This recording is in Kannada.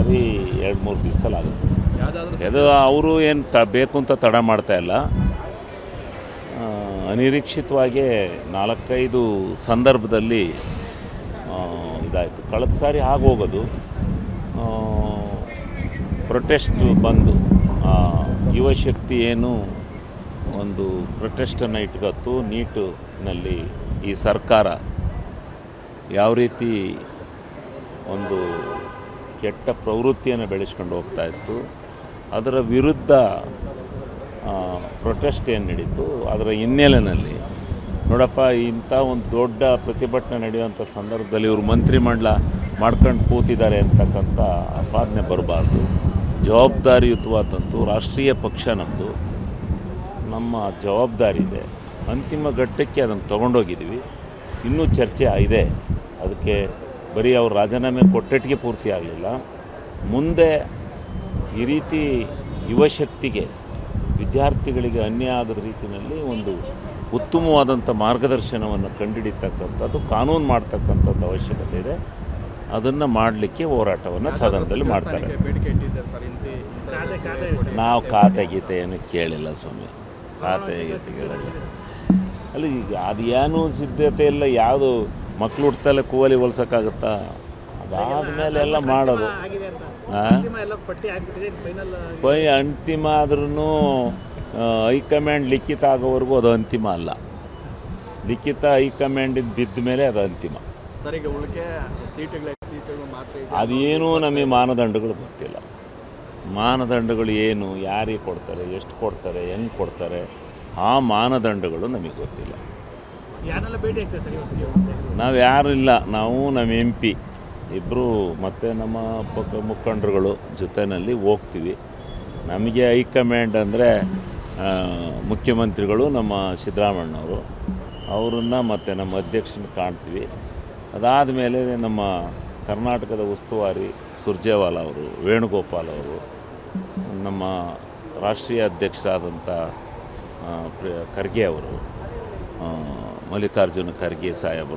ಸರಿ 2-3 ದಿವಸದಲ್ಲಿ ಆಗುತ್ತೆ. ಅದು ಅವರು ಏನು ಬೇಕು ಅಂತ ತಡ ಮಾಡ್ತಾ ಇಲ್ಲ. ಅನಿರೀಕ್ಷಿತವಾಗಿ 4-5 ಸಂದರ್ಭದಲ್ಲಿ ಇದಾಯಿತು. ಕಳೆದ ಸಾರಿ ಆಗೋಗೋದು ಪ್ರೊಟೆಸ್ಟ್ ಬಂದು ಯುವಶಕ್ತಿ ಏನು ಒಂದು ಪ್ರೊಟೆಸ್ಟನ್ನು ಇಟ್ಕೊತ್ತು. ನೀಟಿನಲ್ಲಿ ಈ ಸರ್ಕಾರ ಯಾವ ರೀತಿ ಒಂದು ಕೆಟ್ಟ ಪ್ರವೃತ್ತಿಯನ್ನು ಬೆಳೆಸ್ಕೊಂಡು ಹೋಗ್ತಾ ಇತ್ತು, ಅದರ ವಿರುದ್ಧ ಪ್ರೊಟೆಸ್ಟ್ ಏನು ನಡೀತು, ಅದರ ಹಿನ್ನೆಲೆಯಲ್ಲಿ ನೋಡಪ್ಪ ಇಂಥ ಒಂದು ದೊಡ್ಡ ಪ್ರತಿಭಟನೆ ನಡೆಯುವಂಥ ಸಂದರ್ಭದಲ್ಲಿ ಇವರು ಮಂತ್ರಿಮಂಡಲ ಮಾಡ್ಕೊಂಡು ಕೂತಿದ್ದಾರೆ ಅಂತಕ್ಕಂಥ ಆಪಾದನೆ ಬರಬಾರ್ದು. ಜವಾಬ್ದಾರಿಯುತವಾದಂಥ ರಾಷ್ಟ್ರೀಯ ಪಕ್ಷ ನಮ್ಮದು, ನಮ್ಮ ಜವಾಬ್ದಾರಿ ಇದೆ. ಅಂತಿಮ ಘಟ್ಟಕ್ಕೆ ಅದನ್ನು ತೊಗೊಂಡೋಗಿದ್ದೀವಿ. ಇನ್ನೂ ಚರ್ಚೆ ಇದೆ. ಅದಕ್ಕೆ ಬರೀ ಅವ್ರು ರಾಜೀನಾಮೆ ಕೊಟ್ಟೆಟ್ಟಿಗೆ ಪೂರ್ತಿ ಆಗಲಿಲ್ಲ. ಮುಂದೆ ಈ ರೀತಿ ಯುವಶಕ್ತಿಗೆ, ವಿದ್ಯಾರ್ಥಿಗಳಿಗೆ ಅನ್ಯಾಯ ಆಗದ ರೀತಿಯಲ್ಲಿ ಒಂದು ಉತ್ತಮವಾದಂಥ ಮಾರ್ಗದರ್ಶನವನ್ನು ಕಂಡುಹಿಡಿತಕ್ಕಂಥದ್ದು, ಕಾನೂನು ಮಾಡ್ತಕ್ಕಂಥದ್ದು ಅವಶ್ಯಕತೆ ಇದೆ. ಅದನ್ನು ಮಾಡಲಿಕ್ಕೆ ಹೋರಾಟವನ್ನು ಸದನದಲ್ಲಿ ಮಾಡ್ತಾರೆ. ನಾವು ಖಾತೆ ಗೀತೆ ಏನು ಕೇಳಿಲ್ಲ ಸ್ವಾಮಿ, ಖಾತೆ ಗೀತೆ ಕೇಳಿಲ್ಲ. ಅಲ್ಲಿ ಈಗ ಅದು ಏನೂ ಸಿದ್ಧತೆ ಇಲ್ಲ. ಯಾವುದು ಮಕ್ಳು ಹುಡ್ತಲ್ಲೇ ಕೂವಲಿ ಹೊಲ್ಸೋಕ್ಕಾಗುತ್ತಾ? ಅದಾದಮೇಲೆ ಎಲ್ಲ ಮಾಡೋದು. ಅಂತಿಮ ಆದ್ರೂ ಹೈಕಮಾಂಡ್ ಲಿಖಿತ ಆಗೋವರೆಗೂ ಅದು ಅಂತಿಮ ಅಲ್ಲ. ಲಿಖಿತ ಹೈಕಮಾಂಡಿಂದ ಬಿದ್ದ ಮೇಲೆ ಅದು ಅಂತಿಮ. ಅದೇನೂ ನಮಗೆ ಮಾನದಂಡಗಳು ಗೊತ್ತಿಲ್ಲ. ಮಾನದಂಡಗಳು ಏನು, ಯಾರಿಗೆ ಕೊಡ್ತಾರೆ, ಎಷ್ಟು ಕೊಡ್ತಾರೆ, ಹೆಂಗೆ ಕೊಡ್ತಾರೆ, ಆ ಮಾನದಂಡಗಳು ನಮಗೆ ಗೊತ್ತಿಲ್ಲ. ನಾವು ಯಾರೂ ಇಲ್ಲ. ನಾವು ನಮ್ಮ MP ಇಬ್ಬರು ಮತ್ತು ನಮ್ಮ ಮುಖಂಡರುಗಳು ಜೊತೆಯಲ್ಲಿ ಹೋಗ್ತೀವಿ. ನಮಗೆ ಹೈಕಮಾಂಡ್ ಅಂದರೆ ಮುಖ್ಯಮಂತ್ರಿಗಳು ನಮ್ಮ ಸಿದ್ದರಾಮಣ್ಣವರು, ಅವರನ್ನು ಮತ್ತು ನಮ್ಮ ಅಧ್ಯಕ್ಷನ ಕಾಣ್ತೀವಿ. ಅದಾದ ಮೇಲೆ ನಮ್ಮ ಕರ್ನಾಟಕದ ಉಸ್ತುವಾರಿ ಸುರ್ಜೇವಾಲಾ ಅವರು, ವೇಣುಗೋಪಾಲ್ ಅವರು, ನಮ್ಮ ರಾಷ್ಟ್ರೀಯ ಅಧ್ಯಕ್ಷರಾದಂಥ ಖರ್ಗೆ ಅವರು, ಮಲ್ಲಿಕಾರ್ಜುನ ಖರ್ಗೆ ಸಾಹೇಬರು,